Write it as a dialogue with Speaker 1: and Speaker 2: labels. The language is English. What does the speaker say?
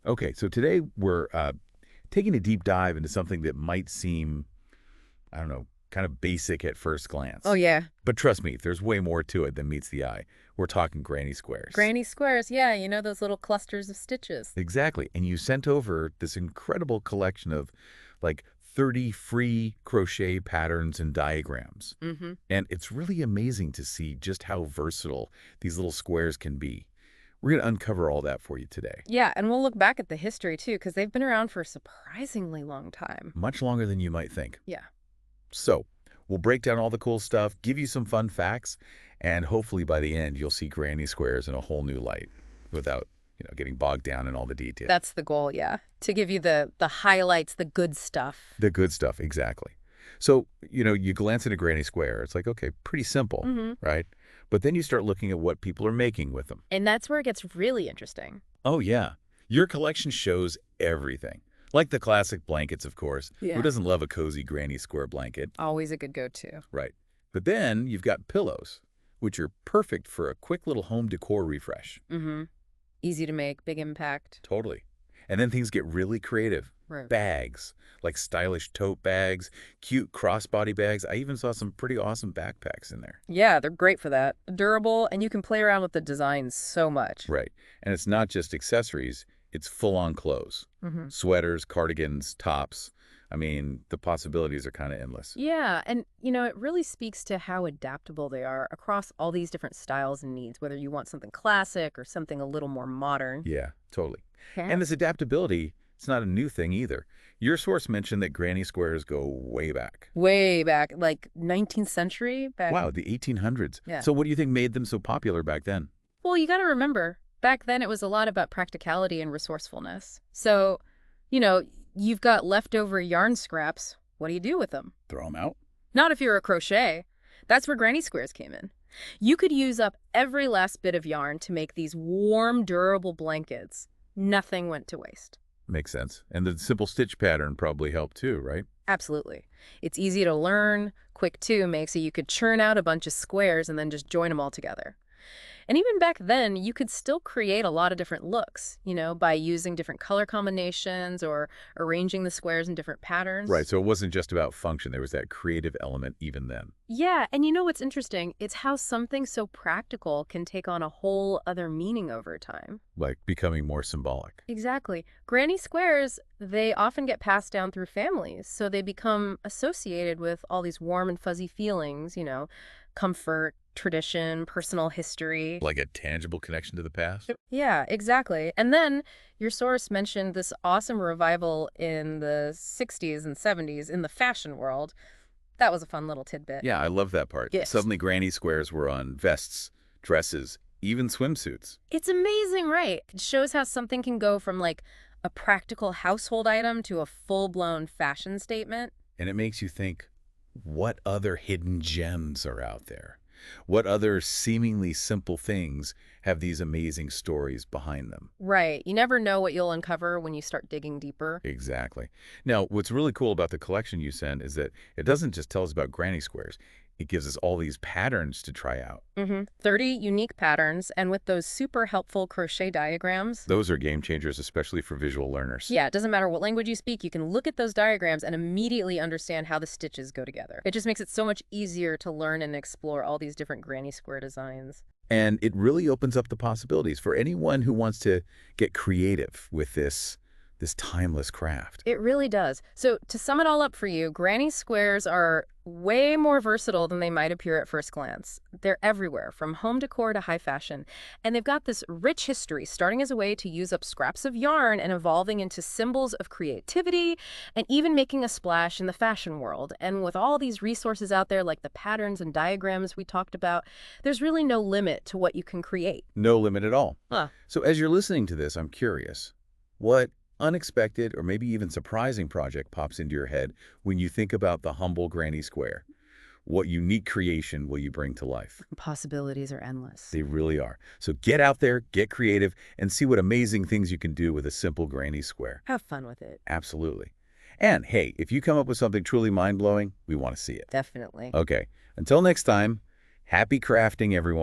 Speaker 1: Okay, so today we're taking a deep dive into something that might seem, I don't know, kind of basic at first
Speaker 2: Oh,
Speaker 1: glance.
Speaker 2: yeah.
Speaker 1: But trust me, there's way more to it than meets the eye. We're talking granny squares.
Speaker 2: Granny squares. Yeah, you know those little clusters of stitches.
Speaker 1: Exactly. And you sent over this incredible collection of like 30 free crochet patterns and diagrams.
Speaker 2: Mm-hmm.
Speaker 1: And it's really amazing to see just how versatile these little squares can be. We're going to uncover all that for you today.
Speaker 2: Yeah, and we'll look back at the history too, because they've been around for a surprisingly long time.
Speaker 1: Much longer than you might think.
Speaker 2: Yeah.
Speaker 1: So, we'll break down all the cool stuff, give you some fun facts, and hopefully by the end you'll see granny squares in a whole new light without, getting bogged down in all the details.
Speaker 2: That's the goal, yeah. To give you the highlights, the good stuff.
Speaker 1: The good stuff, exactly. So, you glance at a granny square, it's like, okay, pretty simple,
Speaker 2: Mm-hmm.
Speaker 1: right? But then you start looking at what people are making with them.
Speaker 2: And that's where it gets really interesting.
Speaker 1: Oh, yeah. Your collection shows everything. Like the classic blankets, of course.
Speaker 2: Yeah.
Speaker 1: Who doesn't love a cozy granny square blanket?
Speaker 2: Always a good go-to.
Speaker 1: Right. But then you've got pillows, which are perfect for a quick little home decor refresh.
Speaker 2: Mm-hmm. Easy to make, big impact.
Speaker 1: Totally. And then things get really creative.
Speaker 2: Right.
Speaker 1: Bags, like stylish tote bags, cute crossbody bags. I even saw some pretty awesome backpacks in there.
Speaker 2: Yeah, they're great for that. Durable, and you can play around with the designs so much.
Speaker 1: Right. And it's not just accessories, it's full-on clothes.
Speaker 2: Mm-hmm.
Speaker 1: Sweaters, cardigans, tops. I mean, the possibilities are kind of endless.
Speaker 2: Yeah, and it really speaks to how adaptable they are across all these different styles and needs, whether you want something classic or something a little more modern.
Speaker 1: Yeah, totally.
Speaker 2: Yeah.
Speaker 1: And this adaptability, it's not a new thing either. Your source mentioned that granny squares go way back.
Speaker 2: Way back, like 19th century back.
Speaker 1: Wow, the 1800s.
Speaker 2: Yeah.
Speaker 1: So what do you think made them so popular back then?
Speaker 2: Well, you got to remember, back then it was a lot about practicality and resourcefulness. So, you've got leftover yarn scraps. What do you do with them?
Speaker 1: Throw them out?
Speaker 2: Not if you're a crochet. That's where granny squares came in. You could use up every last bit of yarn to make these warm, durable blankets. Nothing went to waste.
Speaker 1: Makes sense. And the simple stitch pattern probably helped too, right?
Speaker 2: Absolutely. It's easy to learn, quick too, makes it you could churn out a bunch of squares and then just join them all together. And even back then, you could still create a lot of different looks, by using different color combinations or arranging the squares in different patterns.
Speaker 1: Right, so it wasn't just about function. There was that creative element even then.
Speaker 2: Yeah, and you know what's interesting? It's how something so practical can take on a whole other meaning over time.
Speaker 1: Like becoming more symbolic.
Speaker 2: Exactly. Granny squares, they often get passed down through families, so they become associated with all these warm and fuzzy feelings, comfort, tradition, personal history.
Speaker 1: Like a tangible connection to the past?
Speaker 2: Yeah, exactly. And then your source mentioned this awesome revival in the 60s and 70s in the fashion world. That was a fun little tidbit.
Speaker 1: Yeah, I love that part.
Speaker 2: Yes.
Speaker 1: Suddenly granny squares were on vests, dresses, even swimsuits.
Speaker 2: It's amazing, right? It shows how something can go from like a practical household item to a full-blown fashion statement.
Speaker 1: And it makes you think, what other hidden gems are out there? What other seemingly simple things have these amazing stories behind them?
Speaker 2: Right. You never know what you'll uncover when you start digging deeper.
Speaker 1: Exactly. Now, what's really cool about the collection you sent is that it doesn't just tell us about granny squares. It gives us all these patterns to try out.
Speaker 2: 30 unique patterns, and with those super helpful crochet diagrams.
Speaker 1: Those are game changers, especially for visual learners.
Speaker 2: Yeah, it doesn't matter what language you speak, you can look at those diagrams and immediately understand how the stitches go together. It just makes it so much easier to learn and explore all these different granny square designs.
Speaker 1: And it really opens up the possibilities for anyone who wants to get creative with this timeless craft.
Speaker 2: It really does. So to sum it all up for you, granny squares are way more versatile than they might appear at first glance. They're everywhere, from home decor to high fashion. And they've got this rich history, starting as a way to use up scraps of yarn and evolving into symbols of creativity and even making a splash in the fashion world. And with all these resources out there, like the patterns and diagrams we talked about, there's really no limit to what you can create.
Speaker 1: No limit at all.
Speaker 2: Huh.
Speaker 1: So as you're listening to this, I'm curious, what unexpected or maybe even surprising project pops into your head when you think about the humble granny square? What unique creation will you bring to life?
Speaker 2: Possibilities are endless.
Speaker 1: They really are. So get out there, get creative, and see what amazing things you can do with a simple granny square.
Speaker 2: Have fun with it.
Speaker 1: Absolutely. And hey, if you come up with something truly mind-blowing, we want to see it.
Speaker 2: Definitely.
Speaker 1: Okay. Until next time, happy crafting, everyone.